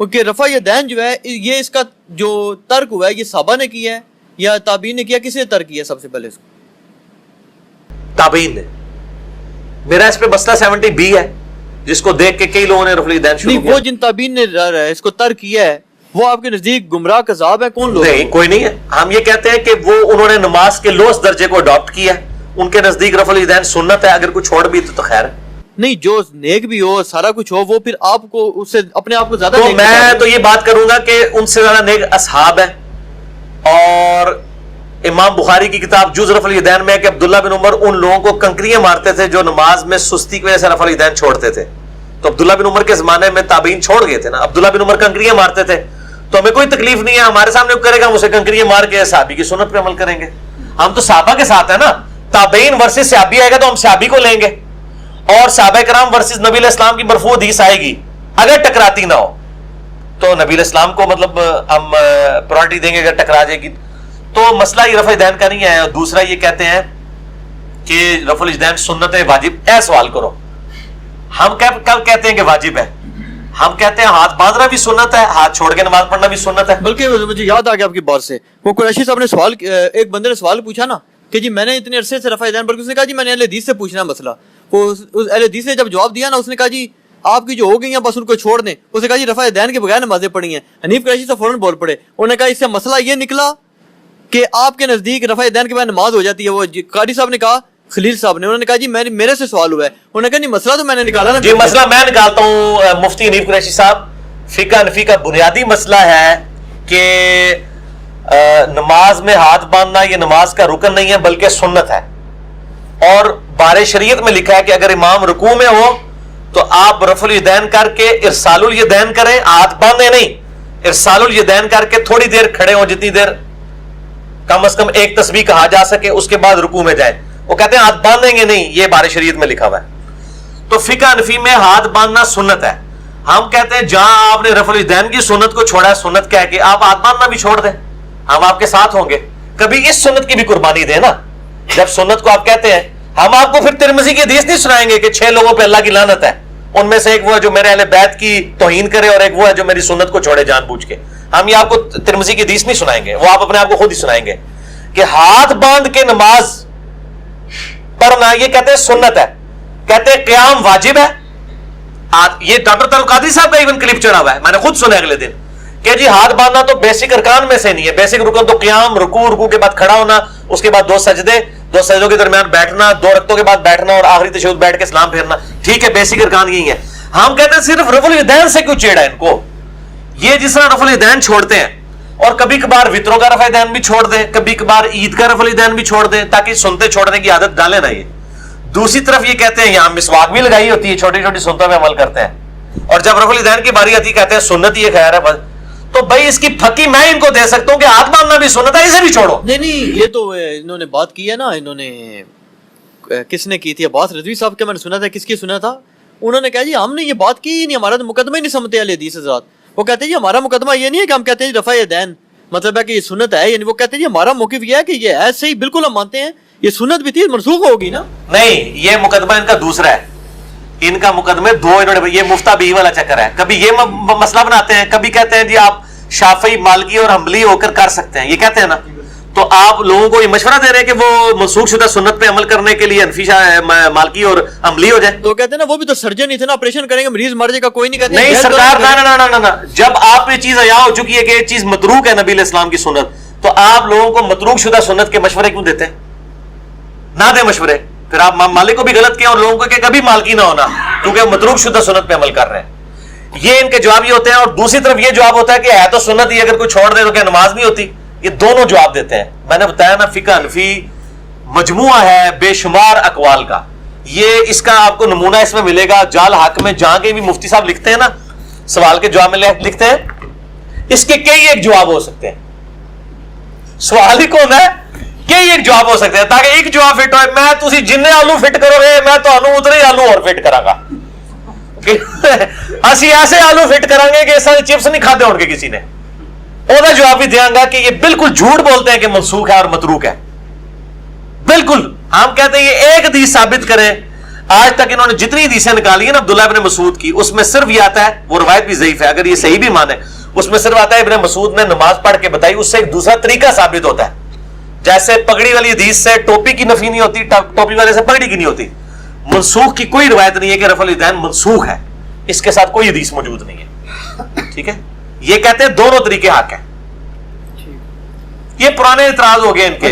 کہ رفع یدین جو ہے یہ اس کا جو ترک ہوا ہے یہ صحابہ نے کیا ہے یا تابعین نے کیا؟ کس نے ترک کیا سب سے پہلے اس کو؟ تابعین نے. میرا اس پہ مسئلہ 70B ہے جس کو دیکھ کے کئی لوگوں نے رفع الیدین شروع کیا. وہ جن تابعین نے اس کو ترک کیا ہے وہ آپ کے نزدیک گمراہ کذاب ہے؟ کون لوگ؟ نہیں کوئی نہیں ہے. ہم یہ کہتے ہیں کہ وہ انہوں نے نماز کے لوس درجے کو اڈاپٹ کیا ہے, ان کے نزدیک رفع الیدین سنت ہے, اگر کوئی چھوڑ بھی تو خیر ہے. نہیں, جو نیک بھی ہو سارا کچھ ہو وہ پھر آپ کو اس سے اپنے آپ کو زیادہ تو نیک میں تو یہ بات کروں گا کہ ان سے زیادہ نیک اصحاب ہیں. اور امام بخاری کی کتاب جز رفع الیدین میں ہے کہ عبداللہ بن عمر ان لوگوں کو کنکریاں مارتے تھے جو نماز میں سستی کی وجہ سے رفع الیدین چھوڑتے تھے. تو عبداللہ بن عمر کے زمانے میں تابعین چھوڑ گئے تھے نا. عبداللہ بن عمر کنکریاں مارتے تھے تو ہمیں کوئی تکلیف نہیں ہے, ہمارے سامنے کرے گا ہم اسے کنکریاں مار کے صحابی کی سنت پہ عمل کریں گے. ہم تو صحابہ کے ساتھ ہیں نا. تابعین ورسز صحابی آئے گا تو ہم صحابی کو لیں گے, اور صحابہ کرام ورسز نبی علیہ السلام کی مرفوع حدیث آئے گی, اگر ٹکراتی نہ ہو تو نبی علیہ السلام کو مطلب ہم پرائرٹی دیں گے اگر ٹکرا جائے گی. تو مسئلہ یہ رفع الیدین کا نہیں ہے. اور دوسرا یہ کہتے ہیں کہ رفع الیدین سنت ہے واجب. سوال کرو, ہم کل کہتے ہیں کہ واجب ہے, ہم کہتے ہیں ہاتھ باندھنا بھی سنت ہے, ہاتھ چھوڑ کے نماز پڑھنا بھی سنت ہے. بلکہ مجھے یاد آ گیا آپ کی بات سے, وہ قریشی صاحب نے سوال, ایک بندے نے سوال پوچھا نا کہ جی میں نے اتنے عرصے سے رفع الیدین, بلکہ اس نے کہا جی میں نے اہل حدیث سے پوچھنا مسئلہ. وہ اہل حدیث نے جب جواب دیا نا اس نے کہا جی آپ کی جو ہو گئی ہیں بس ان کو چھوڑ دیں. اس نے کہا جی رفع الیدین کے بغیر نمازیں پڑھی ہیں. حنیف قریشی صاحب فوراً بول پڑے, انہوں نے کہا اس سے مسئلہ یہ نکلا کہ آپ کے نزدیک رفع الیدین کے بعد نماز ہو جاتی ہے. وہ قاری صاحب نے کہا, خلیل صاحب نے, انہوں نے کہا جی میرے سے سوال ہوا ہے. انہوں نے کہا نہیں مسئلہ تو میں نے نکالا نا. جی مسئلہ میں نکالتا ہوں. مفتی حنیف قریشی صاحب, فقہ حنفی کا بنیادی مسئلہ ہے کہ نماز میں ہاتھ باندھنا یہ نماز کا رکن نہیں ہے بلکہ سنت ہے. اور بارِ شریعت میں لکھا ہے کہ اگر امام رکوع میں ہو تو آپ رفع الیدین کر کے ارسال الیدین کریں, ہاتھ باندھیں نہیں, ارسال الیدین کر کے تھوڑی دیر کھڑے ہوں, جتنی دیر کم از کم ایک تسبیح کہا جا سکے, اس کے بعد رکوع میں جائیں. وہ کہتے ہیں ہاتھ باندھیں گے نہیں, یہ بارِ شریعت میں لکھا ہوا ہے. تو فقہ حنفی میں ہاتھ باندھنا سنت ہے. ہم کہتے ہیں جہاں آپ نے رفع الیدین کی سنت کو چھوڑا ہے, سنت کہہ کے آپ ہاتھ باندھنا بھی چھوڑ دیں, ہم آپ کے ساتھ ہوں گے. کبھی اس سنت کی بھی قربانی دیں نا. جب سنت کو آپ کہتے ہیں, ہم آپ کو پھر ترمذی کی حدیث نہیں سنائیں گے کہ 6 لوگوں پہ اللہ کی لعنت ہے, ان میں سے ایک وہ ہے جو میرے اہل بیت کی توہین کرے اور ایک وہ ہے جو میری سنت کو چھوڑے جان بوجھ کے. ہم یہ آپ کو ترمذی کی حدیث نہیں سنائیں گے, وہ آپ اپنے آپ کو خود ہی سنائیں گے کہ ہاتھ باندھ کے نماز پڑھنا یہ کہتے ہیں سنت ہے. کہتے ہیں قیام واجب ہے. یہ ڈاکٹر طارق قادری صاحب کا ایون کلپ چڑھا ہوا ہے, میں نے خود سنا اگلے دن کہ جی ہاتھ باندھنا تو بیسک ارکان میں سے نہیں ہے. بیسک رکن تو قیام, رکوع کے بعد کھڑا ہونا, اس کے بعد 2 سجدے, 2 سجدوں کے درمیان بیٹھنا, 2 رکعتوں کے بعد بیٹھنا اور آخری تشہد بیٹھ کے سلام پھیرنا. ٹھیک ہے, بیسک ارکان یہی ہے. ہم کہتے ہیں صرف رفع الیدین سے کیوں چیڑا ان کو؟ یہ جس طرح رفع الیدین چھوڑتے ہیں اور کبھی کبھار وطروں کا رفع الیدین بھی چھوڑ دیں, کبھی کبھار عید کا رفع الیدین بھی چھوڑ دیں, تاکہ سنتے چھوڑنے کی عادت ڈالیں نا. یہ دوسری طرف یہ کہتے ہیں یہاں مسواک بھی لگائی ہوتی ہے, چھوٹی چھوٹی سنتوں میں عمل کرتے ہیں, اور جب رفع الیدین کی باری آتی کہتے ہیں سنت یہ خیر ہے بس. تو بھائی اس کی پھکی میں ان کو دے سکتا ہوں کہ ہاتھ باندھنا بھی سنت ہے, اسے بھی چھوڑو. نہیں یہ تو انہوں نے بات کی ہے نا, انہوں نے کس نے کی تھی, عباس رضوی صاحب کے, میں نے سنا تھا. کس کی سنا تھا؟ انہوں نے کہا جی ہم نے یہ بات کی نہیں, ہمارا تو مقدمہ ہی نہیں سمجھتے اہل حدیث حضرات. وہ کہتے ہیں جی ہمارا مقدمہ یہ نہیں ہے کہ ہم کہتے ہیں رفع الیدین مطلب ہے کہ یہ سنت ہے, یعنی وہ کہتے ہیں جی ہمارا موقف یہ ہے کہ یہ ہے صحیح, بالکل ہم مانتے ہیں یہ سنت بھی تھی, منسوخ ہوگی نا. نہیں, یہ مقدمہ ان کا دوسرا ہے. ان کا مقدمے 2 انہوں نے, یہ مفتہ بھی والا چکر ہے. کبھی یہ مسئلہ بناتے ہیں, کبھی کہتے ہیں جی آپ شافعی, مالکی اور حنبلی ہو کر سکتے ہیں, یہ کہتے ہیں نا. تو آپ لوگوں کو یہ مشورہ دے رہے ہیں کہ وہ منسوخ شدہ سنت پہ عمل کرنے کے لیے حنفی, مالکی اور حنبلی ہو جائے. تو کہتے ہیں نا وہ بھی تو سرجن ہی تھے نا, آپریشن کریں گے مریض مر جائے گا, کوئی نہیں کہتے نہیں سرکار, نا. جب آپ یہ چیز عیاں ہو چکی ہے کہ یہ چیز متروک ہے نبی علیہ السلام کی سنت, تو آپ لوگوں کو متروک شدہ سنت کے مشورے کیوں دیتے ہیں؟ نہ دیں مشورے. پھر آپ مالک کو بھی غلط کیا اور لوگوں کو کہ کبھی مالکی نہ ہونا کیونکہ متروک شدہ سنت پہ عمل کر رہے ہیں. یہ ان کے جواب یہ ہوتے ہیں. اور دوسری طرف یہ جواب ہوتا ہے کہ ہے تو سنت ہی, اگر کوئی چھوڑ دے تو کیا نماز نہیں ہوتی؟ یہ دونوں جواب دیتے ہیں. میں نے بتایا نا فقہ حنفی مجموعہ ہے بے شمار اقوال کا. یہ اس کا آپ کو نمونہ اس میں ملے گا جال حق میں, جہاں کے بھی مفتی صاحب لکھتے ہیں نا سوال کے جواب میں لکھتے ہیں, اس کے کئی ایک جواب ہو سکتے ہیں. سوال ہی کون ہے, کئی ایک جواب ہو سکتے ہیں, تاکہ ایک جواب فٹ ہوئے. میں تسی جننے آلو فٹ کرو گے میں تو اتنے ہی آلو اور فٹ کرا گا. اسی ایسے آلو فٹ کریں گے کہ سارے چپس نہیں کھاتے ہوں گے کسی نے. وہ جواب بھی دیا گا کہ یہ بالکل جھوٹ بولتے ہیں کہ منسوخ ہے اور متروک ہے. بالکل ہم کہتے ہیں یہ ایک حدیث ثابت کریں, آج تک انہوں نے جتنی حدیثیں نکالی ہیں نا عبداللہ ابن مسعود کی، اس میں صرف یہ آتا ہے، وہ روایت بھی ضعیف ہے اگر یہ صحیح بھی مانے، اس میں صرف آتا ہے ابن مسعود نے نماز پڑھ کے بتائی، اس سے ایک دوسرا طریقہ ثابت ہوتا ہے. جیسے پگڑی والی حدیث سے ٹوپی کی نفی نہیں ہوتی، ٹوپی والے سے پگڑی کی نہیں ہوتی. منسوخ کی کوئی روایت نہیں ہے کہ رفع الیدین منسوخ ہے، اس کے ساتھ کوئی حدیث موجود نہیں ہے. ٹھیک ہے، یہ کہتے ہیں دونوں طریقے حق ہیں. یہ پرانے اعتراض ہو گئے ان کے.